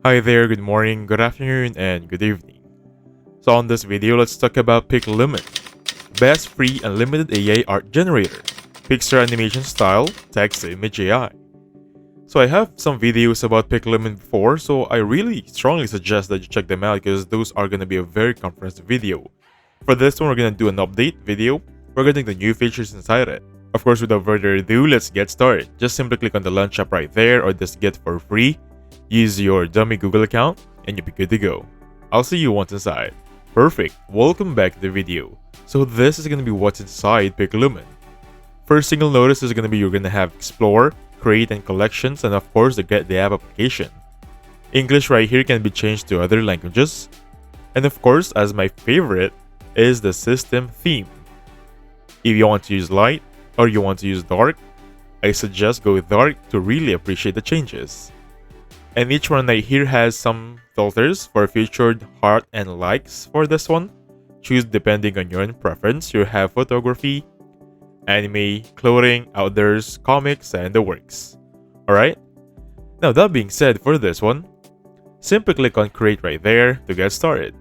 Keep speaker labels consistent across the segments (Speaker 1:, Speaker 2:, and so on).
Speaker 1: Hi there, good morning, good afternoon, and good evening. So on this video, let's talk about PicLumen, best free unlimited AI art generator, Pixar animation style, text to image AI. So I have some videos about PicLumen before, so I really strongly suggest that you check them out because those are going to be a very comprehensive video. For this one, we're going to do an update video regarding the new features inside it. Of course, without further ado, let's get started. Just simply click on the launch app right there or just get for free. Use your dummy Google account and you'll be good to go. I'll see you once inside. Perfect, welcome back to the video. So this is going to be what's inside PicLumen. First thing you'll notice is going to be you're going to have Explore, Create and Collections, and of course the Get the App application. English right here can be changed to other languages. And of course, as my favorite, is the system theme. If you want to use light or you want to use dark, I suggest go with dark to really appreciate the changes. And each one right here has some filters for featured, heart, and likes for this one. Choose depending on your own preference. You have photography, anime, clothing, outdoors, comics, and the works. Alright? Now that being said, for this one, simply click on create right there to get started.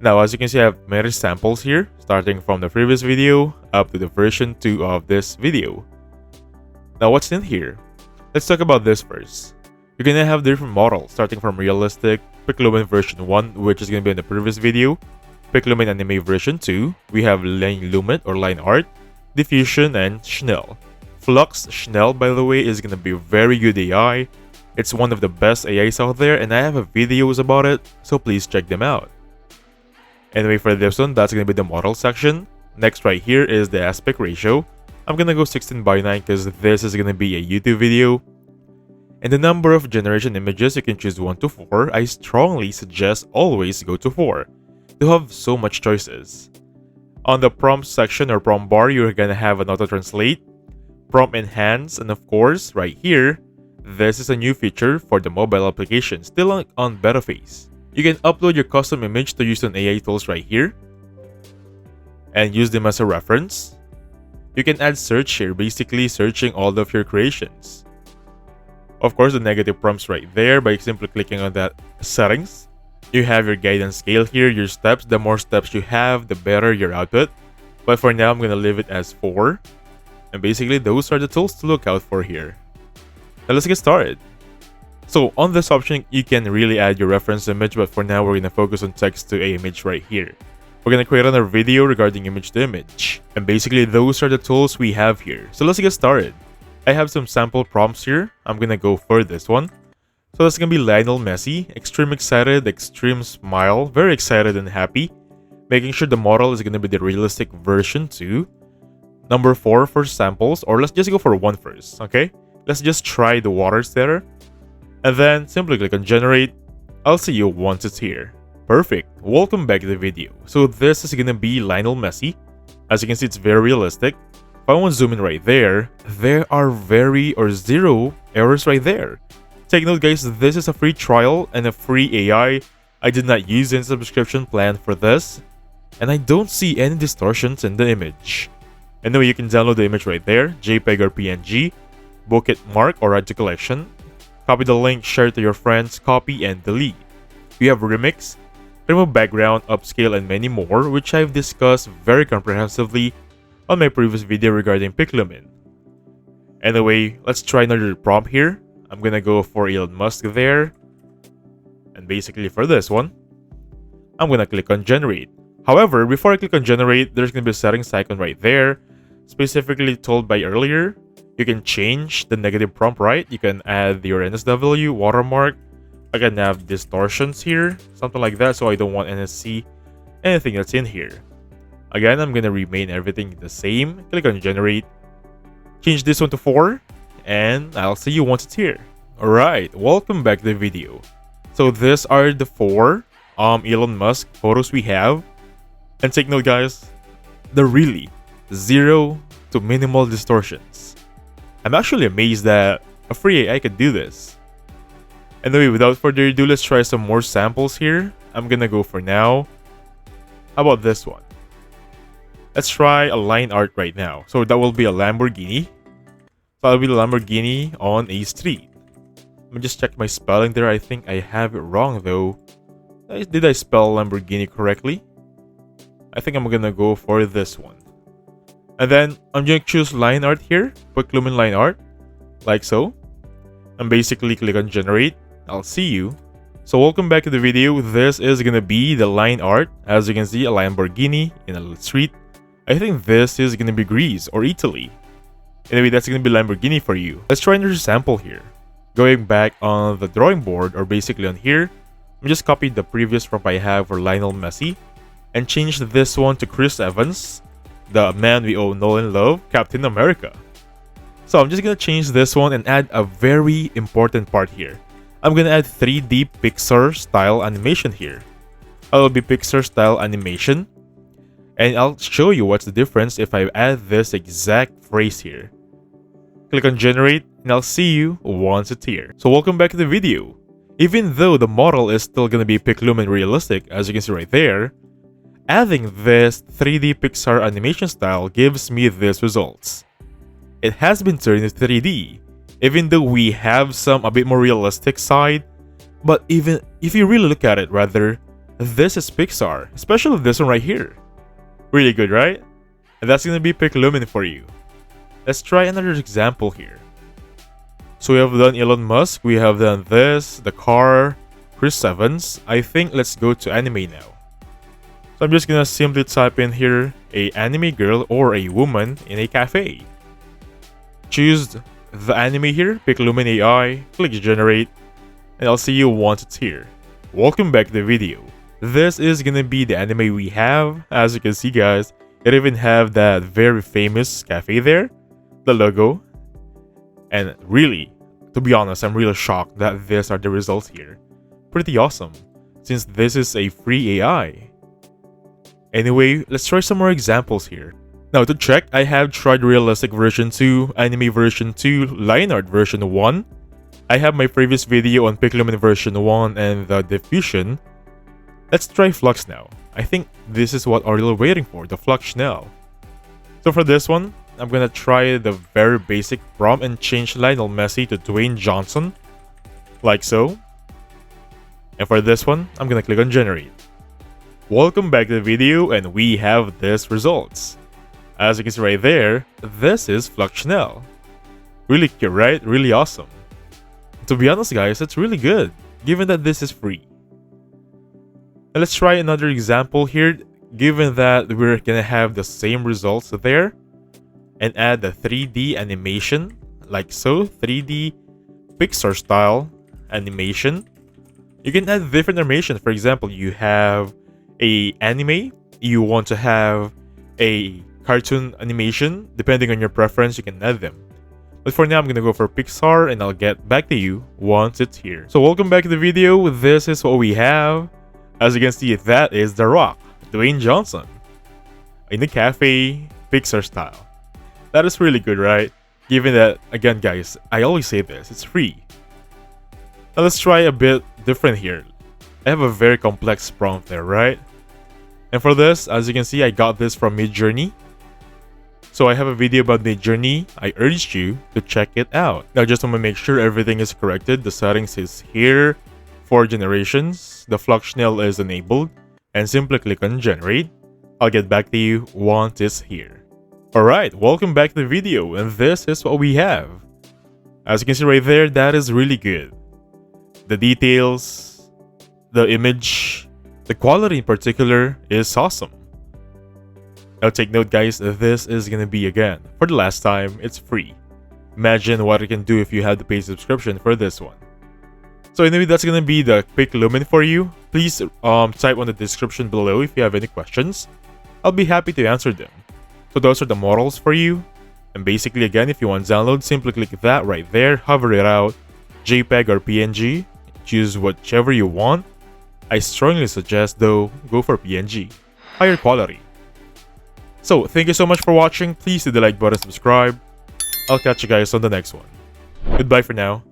Speaker 1: Now as you can see, I have many samples here, starting from the previous video up to the version 2 of this video. Now what's in here? Let's talk about this first. You're gonna have different models, starting from realistic, PicLumen version 1, which is gonna be in the previous video, PicLumen anime version 2, we have line lumen or line art, diffusion, and Schnell. Flux Schnell, by the way, is gonna be a very good AI. It's one of the best AIs out there, and I have videos about it, so please check them out. Anyway, for this one, that's gonna be the model section. Next right here is the aspect ratio. I'm gonna go 16:9 because this is gonna be a YouTube video. And the number of generation images, you can choose 1 to 4. I strongly suggest always go to 4 to have so much choices. On the prompt section or prompt bar, you're gonna have an auto translate, prompt enhance, and of course, right here, this is a new feature for the mobile application, still on beta phase. You can upload your custom image to use on AI tools right here and use them as a reference. You can add search here, basically searching all of your creations. Of course, the negative prompts right there by simply clicking on that settings. You have your guidance scale here, your steps. The more steps you have, the better your output. But for now, I'm going to leave it as 4. And basically, those are the tools to look out for here. Now let's get started. So on this option, you can really add your reference image, but for now, we're going to focus on text to image right here. We're going to create another video regarding image to image. And basically, those are the tools we have here. So let's get started. I have some sample prompts here. I'm going to go for this one. So that's going to be Lionel Messi, extreme excited, extreme smile, very excited and happy. Making sure the model is going to be the realistic version 2. Number 4 for samples, or let's just go for 1 first, okay? Let's just try the waters there. And then simply click on generate. I'll see you once it's here. Perfect. Welcome back to the video. So this is going to be Lionel Messi. As you can see, it's very realistic. If I want to zoom in right there, there are zero errors right there. Take note guys, this is a free trial and a free AI. I did not use any subscription plan for this. And I don't see any distortions in the image. Anyway, you can download the image right there, JPEG or PNG, book it, mark, or add to collection. Copy the link, share it to your friends, copy, and delete. We have remix, remove background, upscale, and many more, which I've discussed very comprehensively on my previous video regarding PicLumen. Anyway, let's try another prompt here. I'm gonna go for Elon Musk there. And basically for this one, I'm gonna click on generate. However, before I click on generate, there's gonna be a settings icon right there, specifically told by earlier. You can change the negative prompt, right? You can add your NSW, watermark. I can have distortions here, something like that, so I don't want NSC, anything that's in here. Again, I'm gonna remain everything the same. Click on generate. Change this one to 4, and I'll see you once it's here. Alright, welcome back to the video. So these are the 4 Elon Musk photos we have. And take note guys, they're really 0 to minimal distortions. I'm actually amazed that a free AI could do this. Anyway, without further ado, let's try some more samples here. I'm gonna go for now. How about this one? Let's try a line art right now. So that will be a Lamborghini. So that'll be the Lamborghini on a street. Let me just check my spelling there. I think I have it wrong though. Did I spell Lamborghini correctly? I think I'm gonna go for this one. And then I'm gonna choose line art here. PicLumen line art. Like so. And basically click on generate. I'll see you. So welcome back to the video. This is gonna be the line art. As you can see, a Lamborghini in a street. I think this is gonna be Greece or Italy. Anyway, that's gonna be Lamborghini for you. Let's try another sample here. Going back on the drawing board, or basically on here, I'm just copying the previous prompt I have for Lionel Messi and change this one to Chris Evans, the man we all know and love, Captain America. So I'm just gonna change this one and add a very important part here. I'm gonna add 3D Pixar style animation here. It'll be Pixar style animation, and I'll show you what's the difference if I add this exact phrase here. Click on generate and I'll see you once it's here. So welcome back to the video. Even though the model is still gonna be PicLumen realistic, as you can see right there, adding this 3D Pixar animation style gives me these results. It has been turned into 3D, even though we have some a bit more realistic side, but even if you really look at it rather, this is Pixar, especially this one right here. Really good, right? And that's gonna be PicLumen for you. Let's try another example here. So we have done Elon Musk, we have done this, the car, Chris Evans. I think let's go to anime now. So I'm just gonna simply type in here a anime girl or a woman in a cafe. Choose the anime here, PicLumen AI, click generate, and I'll see you once it's here. Welcome back to the video. This is gonna be the anime we have. As you can see guys, it even have that very famous cafe there, the logo. And really, to be honest, I'm really shocked that these are the results here. Pretty awesome, since this is a free AI. Anyway, let's try some more examples here. Now to check, I have tried realistic version 2, anime version 2, line art version 1. I have my previous video on PicLumen version 1 and the diffusion. Let's try Flux now. I think this is what we're really waiting for, the Flux now. So for this one, I'm gonna try the very basic prompt and change Lionel Messi to Dwayne Johnson, like so. And for this one, I'm gonna click on generate. Welcome back to the video, and we have these results. As you can see right there, this is Flux now. Really cute, right? Really awesome. To be honest guys, it's really good, given that this is free. And let's try another example here, given that we're gonna have the same results there. And add the 3D animation, like so, 3D Pixar style animation. You can add different animation. For example, you have a anime, you want to have a cartoon animation. Depending on your preference, you can add them. But for now, I'm gonna go for Pixar, and I'll get back to you once it's here. So welcome back to the video. This is what we have. As you can see, that is The Rock, Dwayne Johnson, in the cafe, Pixar style. That is really good, right? Given that, again guys, I always say this, it's free. Now let's try a bit different here. I have a very complex prompt there, right? And for this, as you can see, I got this from Midjourney. So I have a video about Midjourney. I urge you to check it out. Now just want to make sure everything is corrected. The settings is here for generations. The Flux Schnell is enabled. And simply click on generate. I'll get back to you once it's here. Alright, welcome back to the video, and this is what we have. As you can see right there, that is really good. The details, the image, the quality in particular is awesome. Now take note guys, this is gonna be, again, for the last time, it's free. Imagine what it can do if you have the paid subscription for this one. So anyway, that's gonna be the PicLumen for you. Please type on the description below if you have any questions. I'll be happy to answer them. So those are the models for you. And basically again, if you want to download, simply click that right there, hover it out, JPEG or PNG, choose whichever you want. I strongly suggest though, go for PNG, higher quality. So thank you so much for watching, please hit the like button, subscribe. I'll catch you guys on the next one. Goodbye for now.